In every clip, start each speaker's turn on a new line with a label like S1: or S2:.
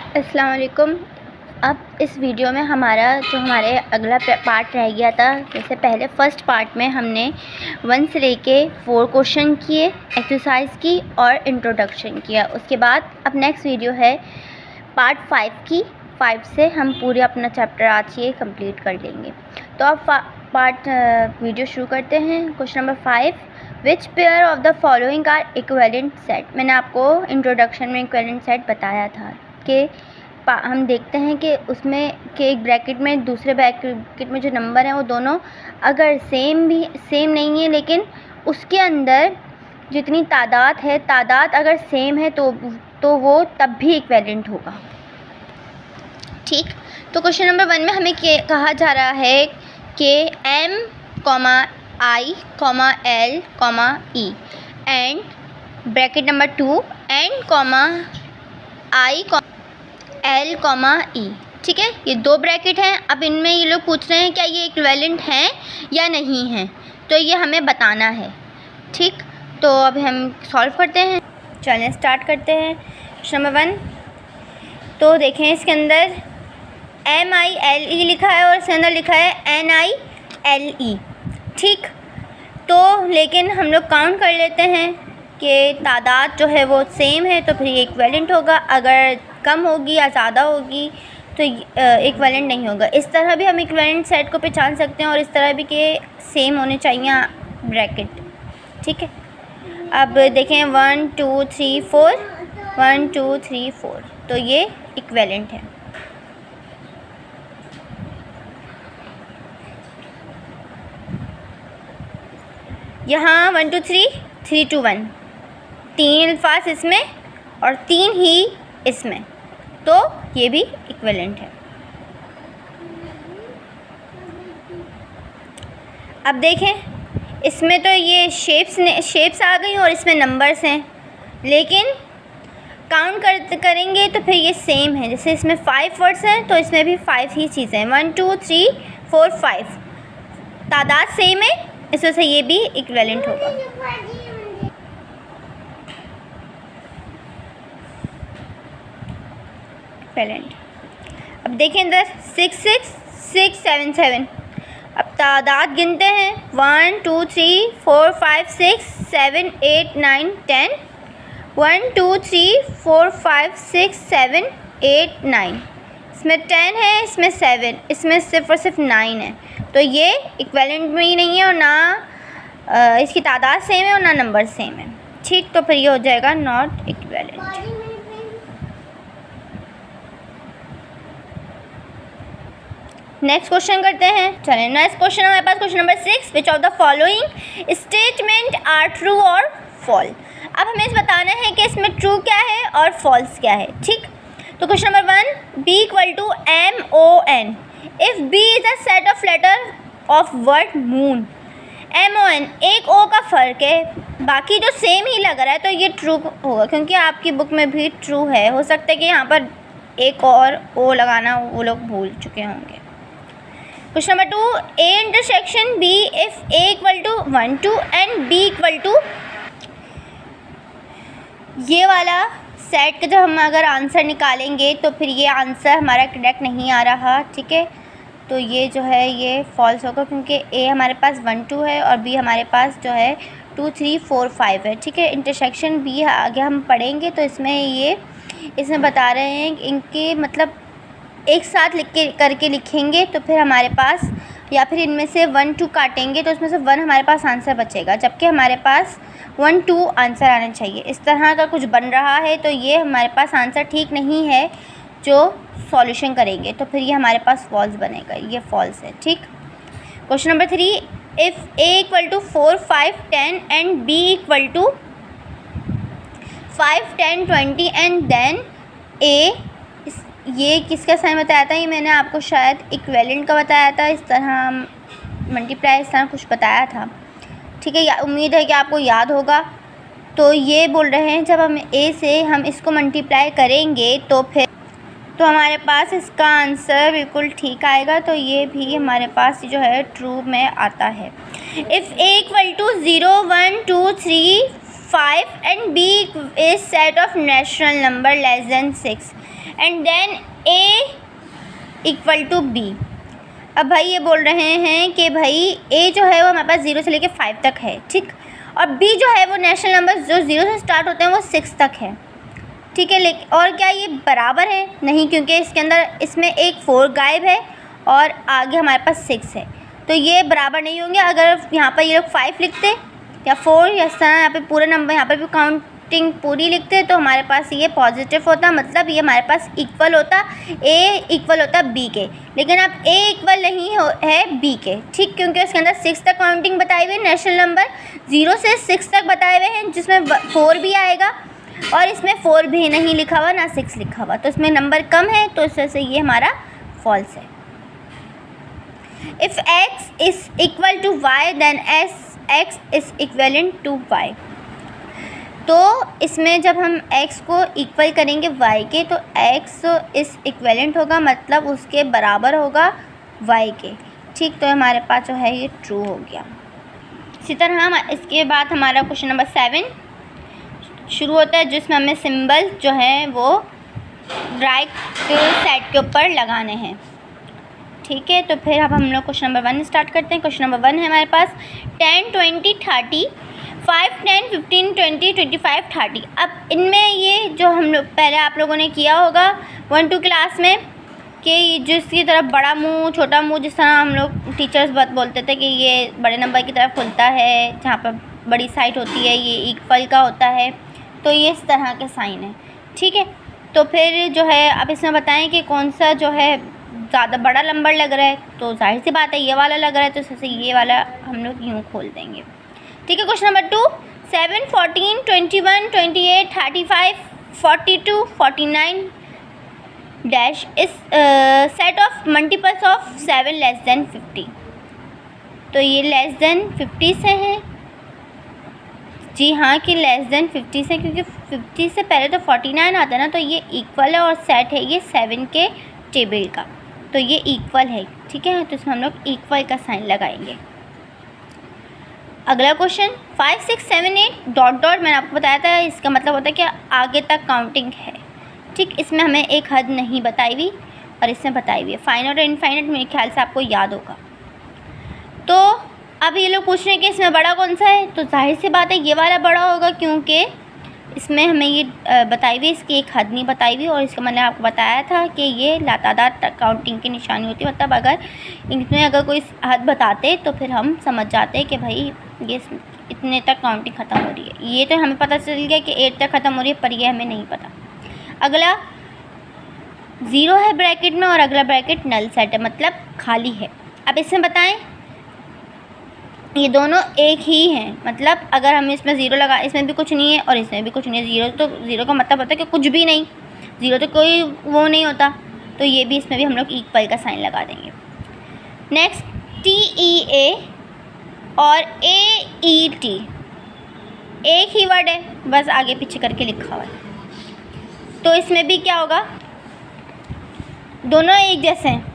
S1: अस्सलाम वालेकुम। अब इस वीडियो में हमारे अगला पार्ट रह गया था। जैसे पहले फर्स्ट पार्ट में हमने 1 से लेके 4 क्वेश्चन किए, एक्सरसाइज की और इंट्रोडक्शन किया। उसके बाद अब नेक्स्ट वीडियो है पार्ट 5 की। 5 से हम पूरे अपना चैप्टर आज ये कंप्लीट कर लेंगे। तो अब वीडियो शुरू करते हैं। Question number 5, which pair of the following are equivalent set. मैंने आपको इंट्रोडक्शन में इक्विवेलेंट सेट बताया था कि हम देखते हैं कि उसमें कि एक ब्रैकेट में दूसरे ब्रैकेट में जो नंबर हैं वो दोनों अगर सेम नहीं है, लेकिन उसके अंदर जितनी तादाद अगर सेम है तो वो तब भी इक्विवेलेंट होगा। ठीक, तो क्वेश्चन नंबर 1 में हमें कहा जा रहा है कि M, I, L, E and bracket number 2 N, I, L, E। ठीक है, ये 2 ब्रैकेट हैं। अब इनमें ये लोग पूछ रहे हैं क्या ये इक्विवेलेंट हैं या नहीं हैं, तो ये हमें बताना है। ठीक, तो अभी हम सॉल्व करते हैं। चलिए स्टार्ट करते हैं। क्वेश्चन नंबर 1, तो देखें इसके अंदर MILE लिखा है और इसके अंदर लिखा है NILE। ठीक, तो लेकिन हम लोग काउंट कर लेते हैं कि तादाद जो है वो सेम है तो फिर ये इक्विवेलेंट होगा। अगर कम होगी या ज़्यादा होगी तो इक्विवेलेंट नहीं होगा। इस तरह भी हम इक्विवेलेंट सेट को पहचान सकते हैं और इस तरह भी कि सेम होने चाहिए ब्रैकेट। ठीक है, अब देखें 1 2 3 4 1 2 3 4, तो ये इक्विवेलेंट है। यहाँ 1 2 3 3 2 1, 3 अल्फाज इसमें और 3 ही इसमें, तो ये भी इक्विवेलेंट है। अब देखें इसमें तो ये शेप्स आ गई और इसमें नंबर्स हैं, लेकिन काउंट करेंगे तो फिर ये सेम है। जैसे इसमें 5 वर्ड्स हैं तो इसमें भी 5 ही चीज़ें हैं। 1 2 3 4 5, तादाद सेम है, इस वजह से ये भी इक्विवेलेंट होगा। अब देखें इधर 6 6 6 7 7। अब तादाद गिनते हैं 1 2 3 4 5 6 7 8 9 10। 1 2 3 4 5 6 7 8 9, इसमें 10 है, इसमें 7, इसमें सिर्फ और सिर्फ 9 है, तो ये इक्विवेलेंट भी नहीं है और ना इसकी तादाद सेम है और ना नंबर सेम है। ठीक, तो फिर ये हो जाएगा नॉट इक्विवेलेंट। नेक्स्ट क्वेश्चन करते हैं। चलिए नेक्स्ट क्वेश्चन हमारे पास question number 6, which of the following statement are true और फॉल्स। अब हमें इस बताना है कि इसमें ट्रू क्या है और फॉल्स क्या है। ठीक, तो question number 1, B = MON if B is a set of letter of word moon. MON एक O का फ़र्क है, बाकी जो सेम ही लग रहा है, तो ये ट्रू होगा क्योंकि आपकी बुक में भी ट्रू है। हो सकता है कि यहाँ पर एक और O लगाना वो लोग भूल चुके होंगे। Question number 2, A intersection B if A = 1 2 and B = ये वाला सेट का जब हम अगर आंसर निकालेंगे तो फिर ये आंसर हमारा करेक्ट नहीं आ रहा। ठीक है, तो ये जो है ये फॉल्स होगा क्योंकि A हमारे पास 1 2 है और B हमारे पास जो है 2 3 4 5 है। ठीक है, इंटरसेक्शन B आगे हम पढ़ेंगे तो इसमें बता रहे हैं इनके मतलब एक साथ करके लिखेंगे तो फिर हमारे पास, या फिर इनमें से 1 2 काटेंगे तो उसमें से 1 हमारे पास आंसर बचेगा, जबकि हमारे पास 1 2 आंसर आना चाहिए। इस तरह का कुछ बन रहा है, तो ये हमारे पास आंसर ठीक नहीं है जो सॉल्यूशन करेंगे, तो फिर ये हमारे पास फॉल्स बनेगा, ये फॉल्स है। ठीक, question number 3, if A = 4 5 10 and B = 5 10 20 and then A, ये किसका साइन बताया था? ये मैंने आपको शायद इक्विवेलेंट का बताया था, इस तरह मल्टीप्लाई इस तरह कुछ बताया था। ठीक है, उम्मीद है कि आपको याद होगा। तो ये बोल रहे हैं जब हम A से हम इसको मल्टीप्लाई करेंगे तो फिर तो हमारे पास इसका आंसर बिल्कुल ठीक आएगा, तो ये भी हमारे पास जो है ट्रू में आता है। If A = 0 1 2 3 5 and B is set of natural number less than 6 and then A equal to B। अब भाई ये बोल रहे हैं कि भाई A जो है वो हमारे पास 0 से लेके 5 तक है, ठीक, और B जो है वो नेचुरल नंबर जो 0 से स्टार्ट होते हैं वो 6 तक है, ठीक है। लेकिन और क्या ये बराबर है? नहीं, क्योंकि इसके अंदर इसमें एक 4 गायब है और आगे हमारे पास 6 है, तो ये बराबर नहीं होंगे। अगर यहाँ पर ये लोग 5 लिखते या 4 या इस तरह यहाँ पे पूरे नंबर यहाँ पर भी काउंटिंग पूरी लिखते तो हमारे पास ये पॉजिटिव होता, मतलब ये हमारे पास इक्वल होता, A इक्वल होता B के। लेकिन अब A इक्वल नहीं है B के, ठीक, क्योंकि उसके अंदर 6 तक काउंटिंग बताई हुई है, नेचुरल नंबर 0 से 6 तक बताए हुए हैं, जिसमें 4 भी आएगा और इसमें 4 भी नहीं लिखा हुआ, ना 6 लिखा हुआ, तो इसमें नंबर कम है, तो इस वजह से ये हमारा फॉल्स है। If x is equal to y then x is equivalent to y। तो इसमें जब हम x को इक्वल करेंगे y के तो x इस इक्वलेंट होगा, मतलब उसके बराबर होगा y के, ठीक, तो हमारे पास जो है ये ट्रू हो गया। इसी तरह हम इसके बाद हमारा क्वेश्चन नंबर 7 शुरू होता है, जिसमें हमें सिंबल जो है वो राइट साइड के ऊपर लगाने हैं, ठीक है। तो फिर अब हम लोग क्वेश्चन नंबर 1 स्टार्ट करते हैं। क्वेश्चन नंबर 1 है हमारे पास 10, 20, 30, 5, 10, 15, 20, 25, 30। अब इनमें ये जो हम लोग पहले आप लोगों ने किया होगा 1-2 क्लास में कि जिसकी तरफ बड़ा मुंह छोटा मुंह, जिस तरह हम लोग टीचर्स बोलते थे कि ये बड़े नंबर की तरफ खुलता है, जहाँ पर बड़ी साइड होती है, ये इक्वल का होता है, तो ये इस तरह के साइन है, ठीक है। तो फिर जो है अब इसमें बताएं कि कौन सा जो है ज़्यादा बड़ा नंबर लग रहा है, तो जाहिर सी बात है ये वाला लग रहा है, तो इससे ये वाला हम लोग यूँ खोल देंगे, ठीक है। क्वेश्चन नंबर 2 7, 14, 21, 28, 35, 42, 49 डैश इस set of multiples of 7 less than 50। तो ये लेस देन 50 से है, जी हाँ कि लेस देन 50 से, क्योंकि 50 से पहले तो 49 आता है ना, तो ये इक्वल है और सेट है ये 7 के टेबल का, तो ये इक्वल है, ठीक है। तो इसमें हम लोग इक्वल का साइन लगाएंगे। अगला क्वेश्चन 5, 6, 7, 8 डॉट डॉट, मैंने आपको बताया था इसका मतलब होता है कि आगे तक काउंटिंग है, ठीक। इसमें हमें एक हद नहीं बताई हुई और इसमें बताई हुई है। फाइनाइट और इनफाइनाइट मेरे ख्याल से आपको याद होगा। तो अब ये लोग पूछ रहे हैं कि इसमें बड़ा कौन सा है, तो जाहिर सी बात है ये वाला बड़ा होगा, क्योंकि इसमें हमें ये बताई हुई, इसकी एक हद नहीं बताई हुई, और इसका मैंने आपको बताया था कि ये लातादार काउंटिंग की निशानी होती है, मतलब अगर इसमें अगर कोई हद बताते तो फिर हम समझ जाते कि भाई ये इतने तक काउंटिंग ख़त्म हो रही है। ये तो हमें पता चल गया कि 8 तक ख़त्म हो रही है, पर ये हमें नहीं पता। अगला 0 है ब्रैकेट में और अगला ब्रैकेट नल सेट है, मतलब खाली है। अब इसमें बताएं ये दोनों एक ही हैं, मतलब अगर हम इसमें 0 लगा, इसमें भी कुछ नहीं है और इसमें भी कुछ नहीं है, 0 तो 0 का मतलब होता है कि कुछ भी नहीं, 0 तो कोई वो नहीं होता, तो ये भी इसमें भी हम लोग इक्वल का साइन लगा देंगे। नेक्स्ट TEA और AET एक ही वर्ड है, बस आगे पीछे करके लिखा हुआ है, तो इसमें भी क्या होगा, दोनों एक जैसे हैं,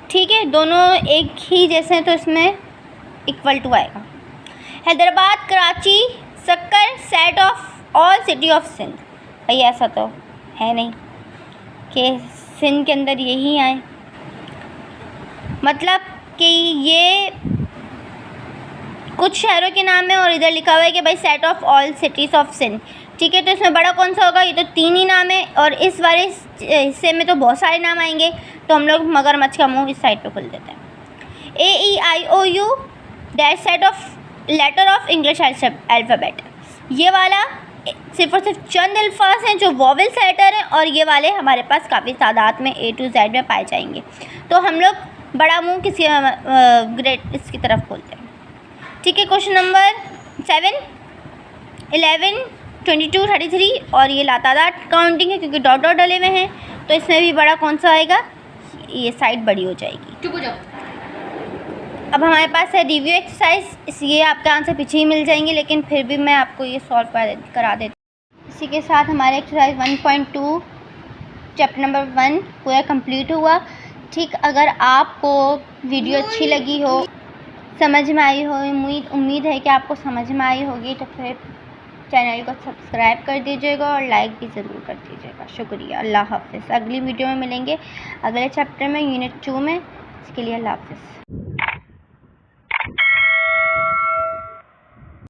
S1: ठीक है, दोनों एक ही जैसे हैं, तो इसमें इक्वल टू आएगा। Hyderabad, Karachi, Sukkur set of all city of Sindh. भाई ऐसा तो है नहीं कि सिंध के अंदर यही आए, मतलब कि ये कुछ शहरों के नाम है और इधर लिखा हुआ है कि भाई set of all cities of Sindh, ठीक है। तो इसमें बड़ा कौन सा होगा, ये तो 3 ही नाम है और इस वाले हिस्से में तो बहुत सारे नाम आएंगे, तो हम लोग मगरमच्छ का मुंह इस साइड पे खोल देते हैं। AEIOU dash set of letter of English alphabet, ये वाला सिर्फ और सिर्फ चंद अल्फाज हैं जो वॉवेल सेटर हैं, और ये वाले हमारे पास काफ़ी तादाद में A to Z में पाए जाएंगे, तो हम लोग बड़ा मुंह किसी ग्रेट इसकी तरफ खोलते हैं, ठीक है। क्वेश्चन नंबर 7, 11, 22, 33 और ये लातादार काउंटिंग है क्योंकि डॉट डॉट डले हुए हैं, तो इसमें भी बड़ा कौन सा आएगा, ये साइड बड़ी हो जाएगी। चुप हो जाओ। अब हमारे पास है रिव्यू एक्सरसाइज, इसलिए आपका आंसर पीछे ही मिल जाएंगे, लेकिन फिर भी मैं आपको ये सॉल्व करा देती हूँ। इसी के साथ हमारे एक्सरसाइज 1.2 चैप्टर नंबर 1 पूरा कंप्लीट हुआ, ठीक। अगर आपको वीडियो अच्छी लगी हो, समझ में आई हो, उम्मीद है कि आपको समझ में आई होगी, तो फिर चैनल को सब्सक्राइब कर दीजिएगा और लाइक भी ज़रूर कर दीजिएगा। शुक्रिया। अल्लाह हाफ़िज़। अगली वीडियो में मिलेंगे अगले चैप्टर में, यूनिट 2 में। इसके लिए अल्लाह हाफ़िज़।